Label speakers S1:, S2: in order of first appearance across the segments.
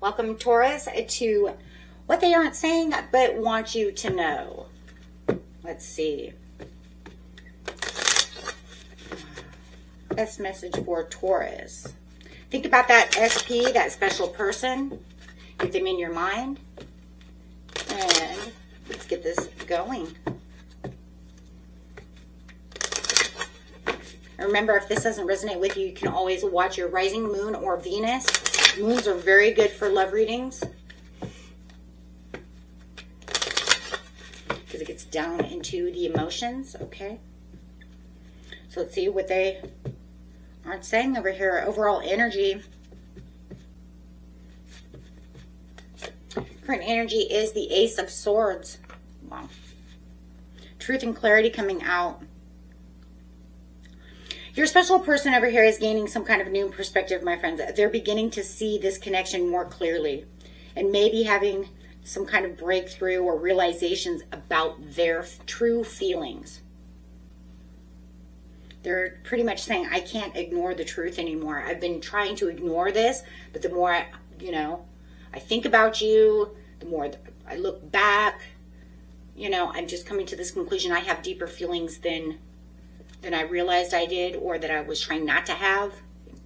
S1: Welcome, Taurus, to what they aren't saying but want you to know. Let's see. Best message for Taurus. Think about that SP, that special person. Get them in your mind. And let's get this going. Remember, if this doesn't resonate with you, you can always watch your rising moon or Venus. Moons are very good for love readings because it gets down into the emotions, okay? So let's see what they aren't saying over here. Overall energy. Current energy is the Ace of Swords. Wow. Truth and clarity coming out. Your special person over here is gaining some kind of new perspective, my friends. They're beginning to see this connection more clearly and maybe having some kind of breakthrough or realizations about their true feelings. They're pretty much saying, I can't ignore the truth anymore. I've been trying to ignore this, but the more I think about you, the more I look back, I'm just coming to this conclusion. I have deeper feelings than I realized I did, or that I was trying not to have.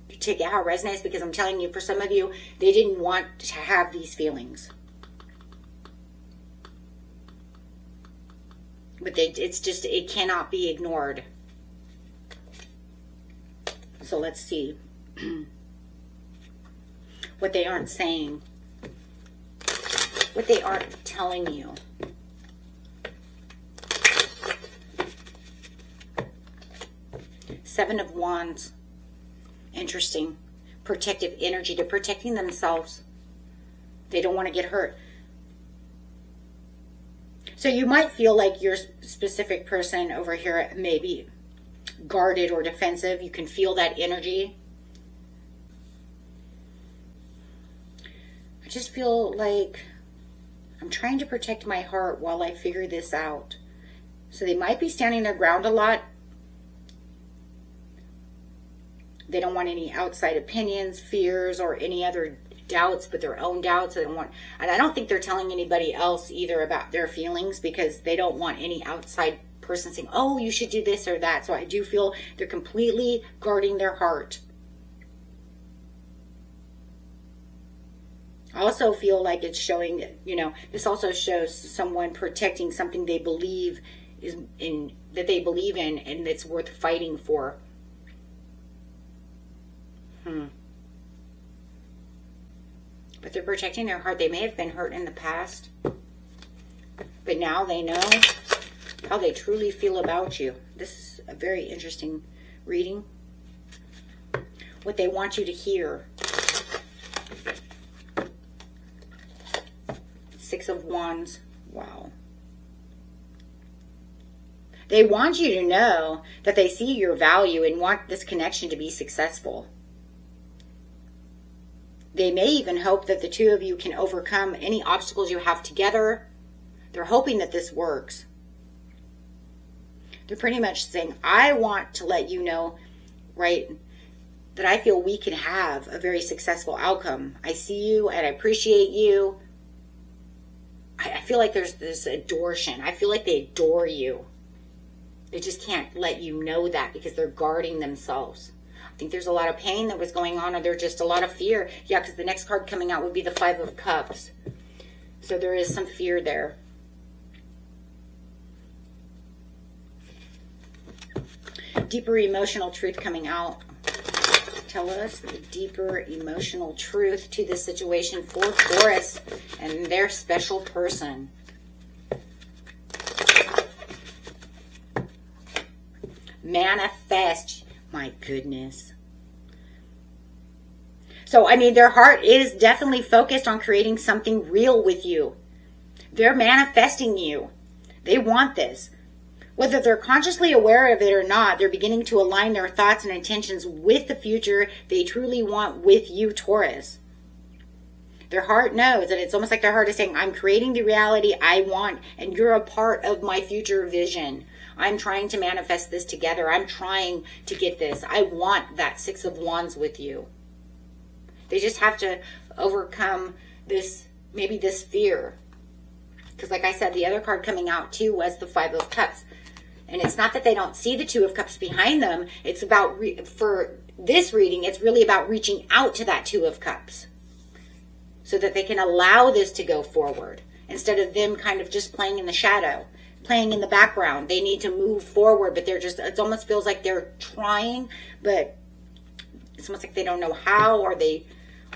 S1: You take it how it resonates, because I'm telling you, for some of you, they didn't want to have these feelings. But it cannot be ignored. So let's see what they aren't saying, what they aren't telling you. Seven of Wands. Interesting. Protective energy. They're protecting themselves. They don't want to get hurt. So you might feel like your specific person over here may be guarded or defensive. You can feel that energy. I just feel like I'm trying to protect my heart while I figure this out. So they might be standing their ground a lot. They don't want any outside opinions, fears, or any other doubts but their own doubts. They don't want, and I don't think they're telling anybody else either about their feelings, because they don't want any outside person saying, oh, you should do this or that. So I do feel they're completely guarding their heart. I also feel like it's showing, this also shows someone protecting something they believe that they believe in and that's worth fighting for. But they're protecting their heart. They may have been hurt in the past, but now they know how they truly feel about you. This is a very interesting reading. What they want you to hear. Six of Wands. Wow. They want you to know that they see your value and want this connection to be successful. They may even hope that the two of you can overcome any obstacles you have together. They're hoping that this works. They're pretty much saying, I want to let you know, right, that I feel we can have a very successful outcome. I see you and I appreciate you. I feel like there's this adoration. I feel like they adore you. They just can't let you know that because they're guarding themselves. I think there's a lot of pain that was going on, or there's just a lot of fear. Yeah, because the next card coming out would be the Five of Cups. So there is some fear there. Deeper emotional truth coming out. Tell us the deeper emotional truth to this situation for Taurus and their special person. Manifest. My goodness. So, their heart is definitely focused on creating something real with you. They're manifesting you. They want this. Whether they're consciously aware of it or not, they're beginning to align their thoughts and intentions with the future they truly want with you, Taurus. Their heart knows, and it's almost like their heart is saying, I'm creating the reality I want, and you're a part of my future vision. I'm trying to manifest this together. I'm trying to get this. I want that Six of Wands with you. They just have to overcome this, maybe this fear. Because like I said, the other card coming out too was the Five of Cups. And it's not that they don't see the Two of Cups behind them. It's about, for this reading, it's really about reaching out to that Two of Cups so that they can allow this to go forward instead of them kind of just playing in the shadow, playing in the background. They need to move forward, but they're just, it almost feels like they're trying, but it's almost like they don't know how, or they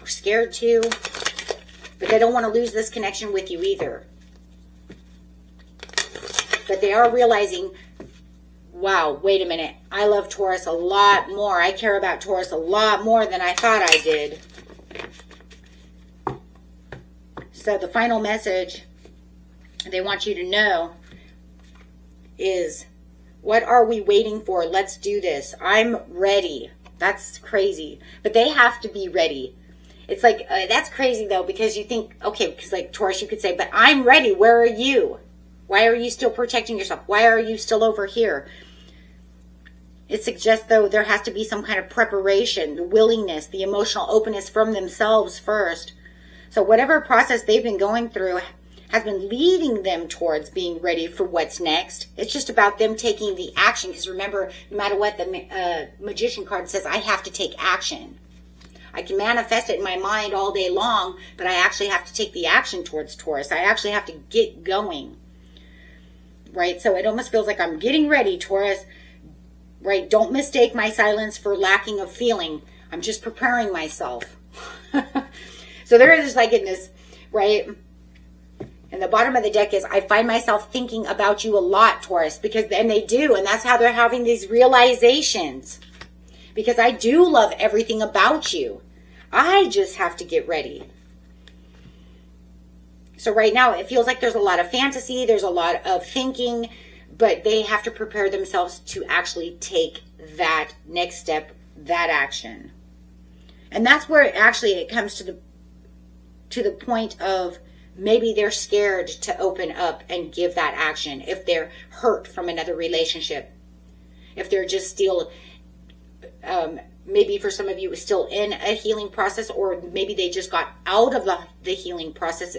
S1: are scared to, but they don't want to lose this connection with you either. But they are realizing, wow, wait a minute, I love Taurus a lot more. I care about Taurus a lot more than I thought I did. So the final message they want you to know is, what are we waiting for? Let's do this. I'm ready. That's crazy. But they have to be ready. It's like, that's crazy though, because you think, okay, because like Taurus, you could say, but I'm ready. Where are you? Why are you still protecting yourself? Why are you still over here? It suggests, though, there has to be some kind of preparation, the willingness, the emotional openness from themselves first. So whatever process they've been going through has been leading them towards being ready for what's next. It's just about them taking the action. Because remember, no matter what, the Magician card says, I have to take action. I can manifest it in my mind all day long, but I actually have to take the action towards Taurus. I actually have to get going. Right? So it almost feels like I'm getting ready, Taurus. Right? Don't mistake my silence for lacking of feeling. I'm just preparing myself. So there is like in this, right? And the bottom of the deck is, I find myself thinking about you a lot, Taurus, because then they do. And that's how they're having these realizations. Because I do love everything about you. I just have to get ready. So right now, it feels like there's a lot of fantasy. There's a lot of thinking. But they have to prepare themselves to actually take that next step, that action. And that's where it comes to the point of, maybe they're scared to open up and give that action if they're hurt from another relationship. If they're just still, maybe for some of you, it's still in a healing process, or maybe they just got out of the healing process,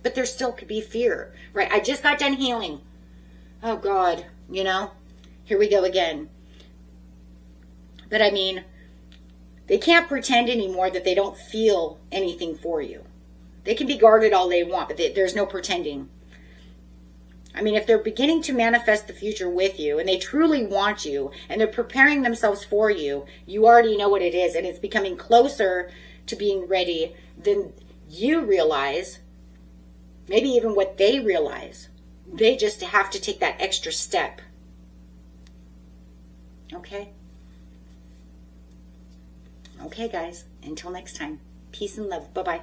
S1: but there still could be fear, right? I just got done healing. Oh God, here we go again. But I mean, they can't pretend anymore that they don't feel anything for you. They can be guarded all they want, but there's no pretending. I mean, if they're beginning to manifest the future with you, and they truly want you, and they're preparing themselves for you, you already know what it is, and it's becoming closer to being ready than you realize, maybe even what they realize. They just have to take that extra step. Okay? Okay, guys. Until next time. Peace and love. Bye-bye.